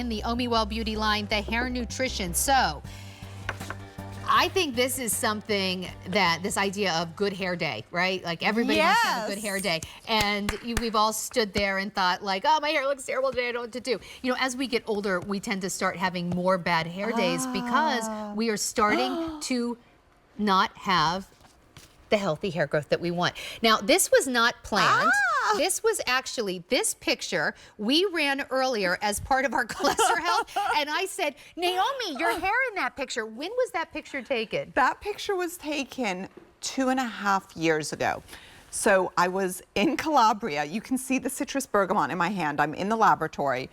in the OMI WellBeauty line, the hair nutrition. So I think this is something that, this idea of good hair day, right? Like everybody wants to have a good hair day. And we've all stood there and thought like, oh, my hair looks terrible today, I don't know what to do. You know, as we get older, we tend to start having more bad hair days because we are starting to not have the healthy hair growth that we want. Now, this was not planned. This was actually, this picture we ran earlier as part of our cholesterol health, and I said, Naomi, your hair in that picture, when was that picture taken? That picture was taken 2.5 years ago. So I was in Calabria. You can see the citrus bergamot in my hand. I'm in the laboratory.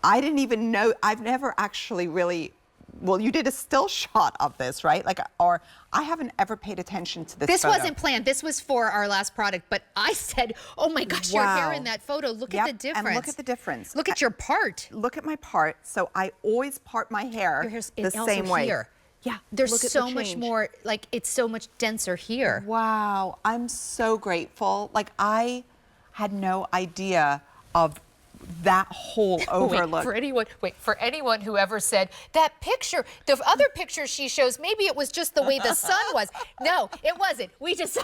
I didn't even know, I've never actually really, well, you did a still shot of this, right? Like, or I haven't ever paid attention to this This photo. wasn't planned. This was for our last product, but I said, oh my gosh, your hair in that photo. Look at the difference. And look at the difference. Look at your part. Look at my part. So I always part my hair the same way. Here. Yeah, there's so much more, like it's so much denser here. Wow, I'm so grateful. Like I had no idea of that whole overlook. For anyone who ever said that picture, the other picture she shows, maybe it was just the way the sun was. No, it wasn't. We just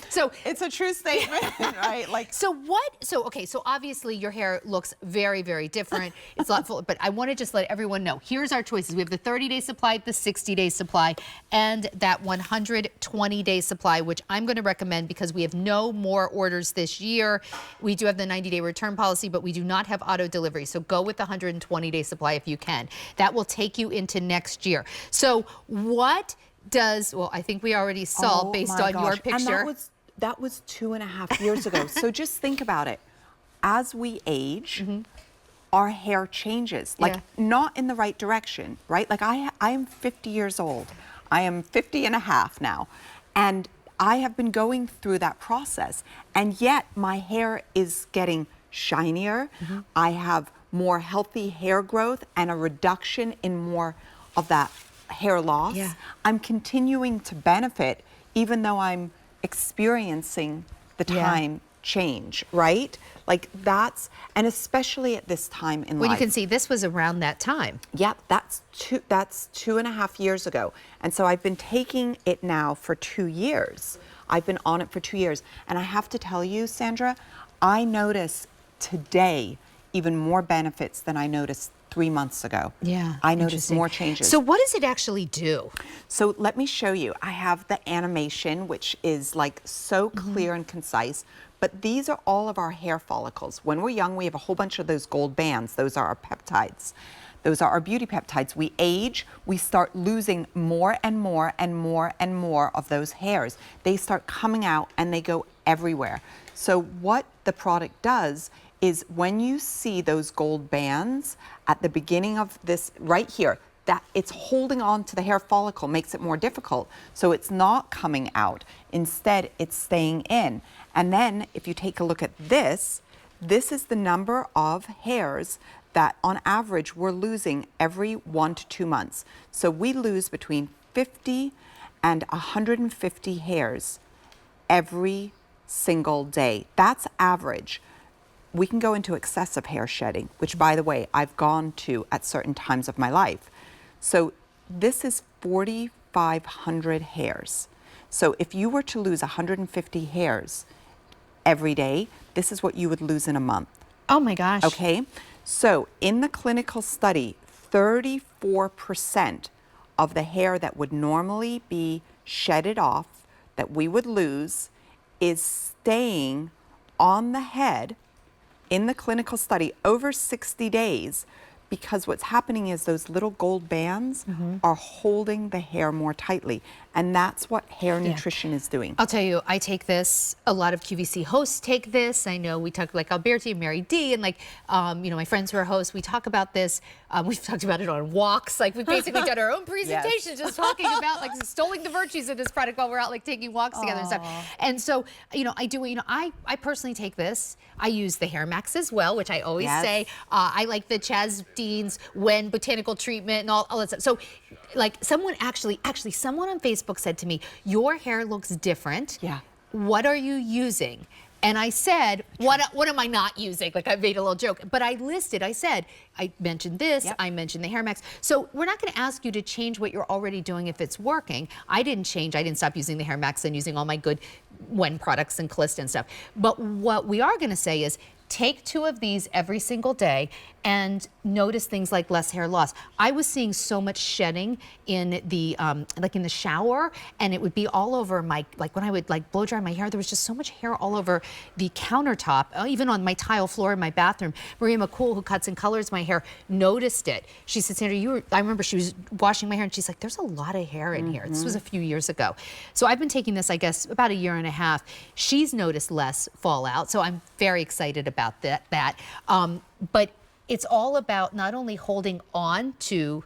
so it's a true statement, right? Like okay, so obviously your hair looks very, very different. It's a lot full, but I want to just let everyone know. Here's our choices. We have the 30-day supply, the 60-day supply, and that 120-day supply, which I'm going to recommend because we have no more orders this year. We do have the 90-day return policy, but we do not have auto delivery. So go with the 120-day supply if you can. That will take you into next year. So what does, well, I think we already saw based on your picture. And that was 2.5 years ago. So just think about it. As we age, our hair changes, like not in the right direction, right? Like I am 50 years old. I am 50 and a half now. And I have been going through that process. And yet my hair is getting shinier. I have more healthy hair growth and a reduction in more of that hair loss. I'm continuing to benefit even though I'm experiencing the time change, right? Like that's, and especially at this time in life. Well, you can see this was around that time. Yep, that's 2.5 years ago. And so I've been taking it now for 2 years. I've been on it for 2 years. And I have to tell you, Sandra, I notice today even more benefits than I noticed 3 months ago. Yeah, I noticed more changes. So what does it actually do? So let me show you. I have the animation, which is like so clear and concise, but these are all of our hair follicles. When we're young, we have a whole bunch of those gold bands. Those are our peptides. Those are our beauty peptides. We age, we start losing more and more and more and more of those hairs. They start coming out and they go everywhere. So what the product does is when you see those gold bands at the beginning of this right here, that it's holding on to the hair follicle makes it more difficult. So it's not coming out. Instead, it's staying in. And then if you take a look at this, this is the number of hairs that on average we're losing every 1 to 2 months. So we lose between 50 and 150 hairs every single day. That's average. We can go into excessive hair shedding, which by the way, I've gone to at certain times of my life. So this is 4,500 hairs. So if you were to lose 150 hairs every day, this is what you would lose in a month. Oh my gosh. Okay, so in the clinical study, 34% of the hair that would normally be shedded off, that we would lose, is staying on the head in the clinical study over 60 days, because what's happening is those little gold bands are holding the hair more tightly. And that's what hair nutrition is doing. I'll tell you, I take this, a lot of QVC hosts take this. I know we talk like Alberti and Mary D and like, you know, my friends who are hosts, we talk about this. We've talked about it on walks. Like we've basically done our own presentation just talking about like extolling the virtues of this product while we're out like taking walks together and stuff. And so, you know, I do, you know, I personally take this. I use the Hair Max as well, which I always say. I like the Chaz Dean's When Botanical Treatment and all that stuff. So like someone actually someone on Facebook said to me, your hair looks different. Yeah. What are you using? And I said, what am I not using? Like I made a little joke, but I listed, I mentioned this, I mentioned the Hair Max. So we're not gonna ask you to change what you're already doing if it's working. I didn't change, I didn't stop using the Hair Max and using all my good Wen products and Calista and stuff. But what we are gonna say is, take 2 of these every single day and notice things like less hair loss. I was seeing so much shedding in the like in the shower, and it would be all over my, like when I would like blow dry my hair, there was just so much hair all over the countertop, even on my tile floor in my bathroom. Maria McCool, who cuts and colors my hair, noticed it. She said, Sandra, I remember she was washing my hair and she's like, there's a lot of hair in here. This was a few years ago. So I've been taking this, I guess, about a year and a half. She's noticed less fallout, so I'm very excited about that. But it's all about not only holding on to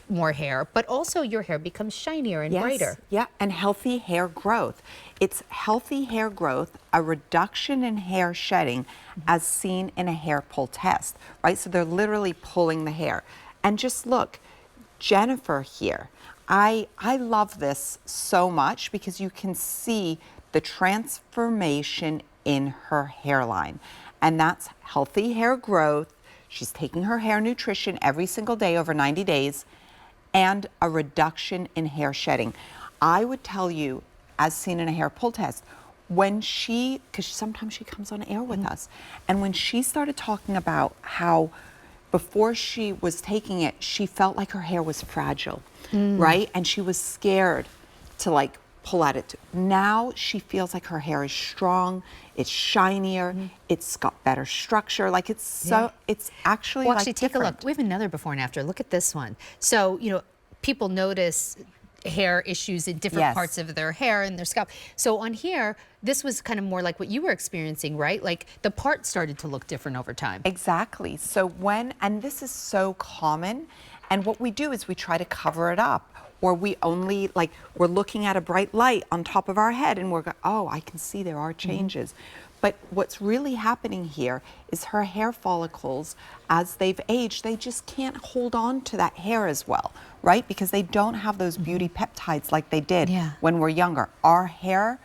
more hair, but also your hair becomes shinier and brighter. Yeah, and healthy hair growth. It's healthy hair growth, a reduction in hair shedding as seen in a hair pull test, right? So they're literally pulling the hair. And just look, Jennifer here, I love this so much because you can see the transformation in her hairline. And that's healthy hair growth. She's taking her hair nutrition every single day over 90 days and a reduction in hair shedding. I would tell you, as seen in a hair pull test, when because sometimes she comes on air with us, and when she started talking about how before she was taking it, she felt like her hair was fragile, right? And she was scared to like pull at it. Now she feels like her hair is strong, it's shinier, it's got better structure. Like it's so, it's actually well, like actually, take different. a look. We have another before and after. Look at this one. So, you know, people notice hair issues in different parts of their hair and their scalp. So on here, this was kind of more like what you were experiencing, right? Like the part started to look different over time. Exactly. So and this is so common, and what we do is we try to cover it up, or we only, like, we're looking at a bright light on top of our head and we're going, oh, I can see there are changes. But what's really happening here is her hair follicles, as they've aged, they just can't hold on to that hair as well, right? Because they don't have those beauty peptides like they did when we're younger. Our hair,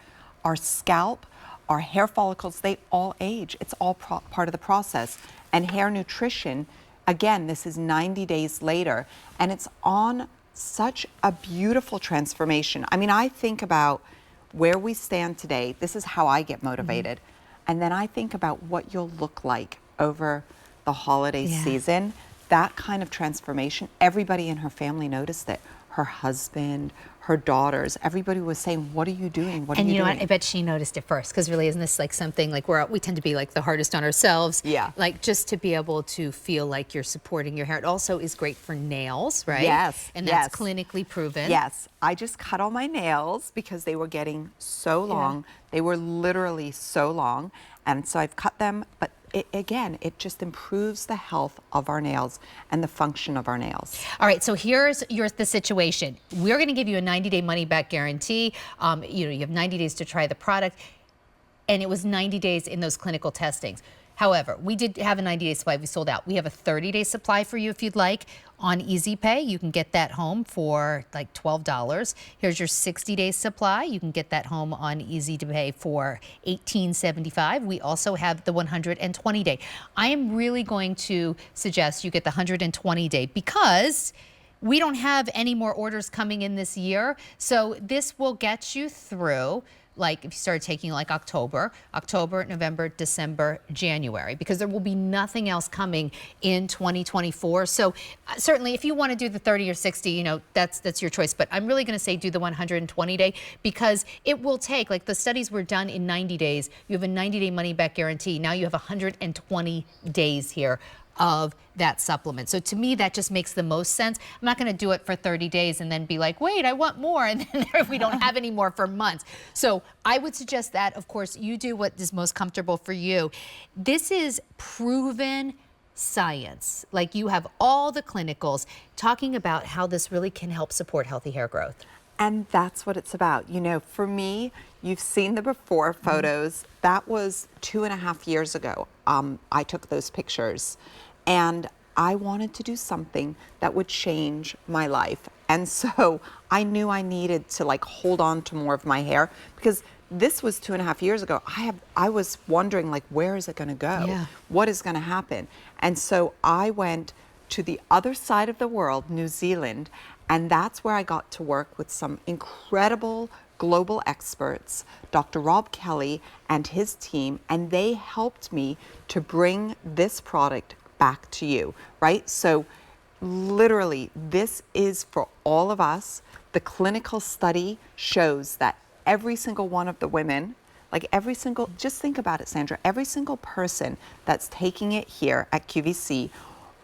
our scalp, our hair follicles, they all age. It's all part of the process. And hair nutrition, again, this is 90 days later, and it's on such a beautiful transformation. I mean, I think about where we stand today. This is how I get motivated. And then I think about what you'll look like over the holiday season. That kind of transformation, everybody in her family noticed it. Her husband, her daughters, everybody was saying, what are you doing? What are you doing? And you know what? I bet she noticed it first, because really, isn't this like something like we tend to be like the hardest on ourselves? Yeah. Like just to be able to feel like you're supporting your hair. It also is great for nails, right? Yes. And that's clinically proven. Yes. I just cut all my nails because they were getting so long. They were literally so long. And so I've cut them, but it just improves the health of our nails and the function of our nails. All right, so here's the situation. We're going to give you a 90-day money-back guarantee. You know, you have 90 days to try the product, and it was 90 days in those clinical testings. However, we did have a 90-day supply. We sold out. We have a 30-day supply for you if you'd like. On Easy Pay, you can get that home for like $12. Here's your 60-day supply. You can get that home on Easy to Pay for $18.75. We also have the 120-day. I am really going to suggest you get the 120-day because we don't have any more orders coming in this year. So this will get you through, like if you start taking like October, November, December, January, because there will be nothing else coming in 2024. So certainly if you want to do the 30 or 60, you know, that's your choice. But I'm really going to say do the 120-day because it will take, like the studies were done in 90 days. You have a 90-day money-back guarantee. Now you have 120 days here of that supplement. So to me, that just makes the most sense. I'm not going to do it for 30 days and then be like, wait, I want more. And then we don't have any more for months. So I would suggest that, of course, you do what is most comfortable for you. This is proven science. Like you have all the clinicals talking about how this really can help support healthy hair growth. And that's what it's about. You know, for me, you've seen the before photos. That was 2.5 years ago. I took those pictures. And I wanted to do something that would change my life. And so I knew I needed to like hold on to more of my hair because this was 2.5 years ago. I was wondering, like, where is it going to go? Yeah. What is going to happen? And so I went to the other side of the world, New Zealand, and that's where I got to work with some incredible global experts, Dr. Rob Kelly and his team, and they helped me to bring this product back to you, right? So literally, this is for all of us. The clinical study shows that every single one of the women, just think about it, Sandra, every single person that's taking it here at QVC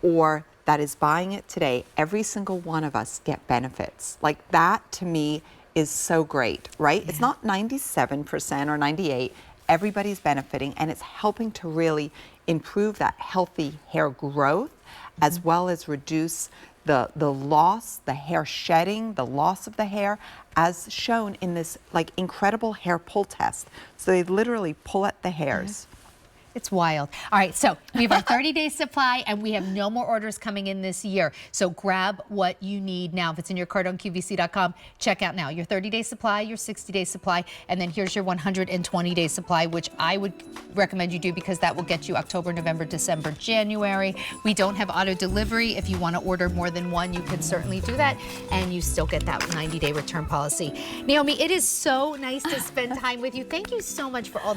or that is buying it today, every single one of us get benefits. Like, that to me is so great, right? Yeah. It's not 97% or 98%. Everybody's benefiting, and it's helping to really improve that healthy hair growth, as well as reduce the loss, the hair shedding, the loss of the hair, as shown in this like incredible hair pull test. So they literally pull at the hairs. It's wild. All right, so we have our 30-day supply, and we have no more orders coming in this year. So grab what you need now. If it's in your cart on QVC.com, check out now. Your 30-day supply, your 60-day supply, and then here's your 120-day supply, which I would recommend you do because that will get you October, November, December, January. We don't have auto delivery. If you want to order more than one, you can certainly do that, and you still get that 90-day return policy. Naomi, it is so nice to spend time with you. Thank you so much for all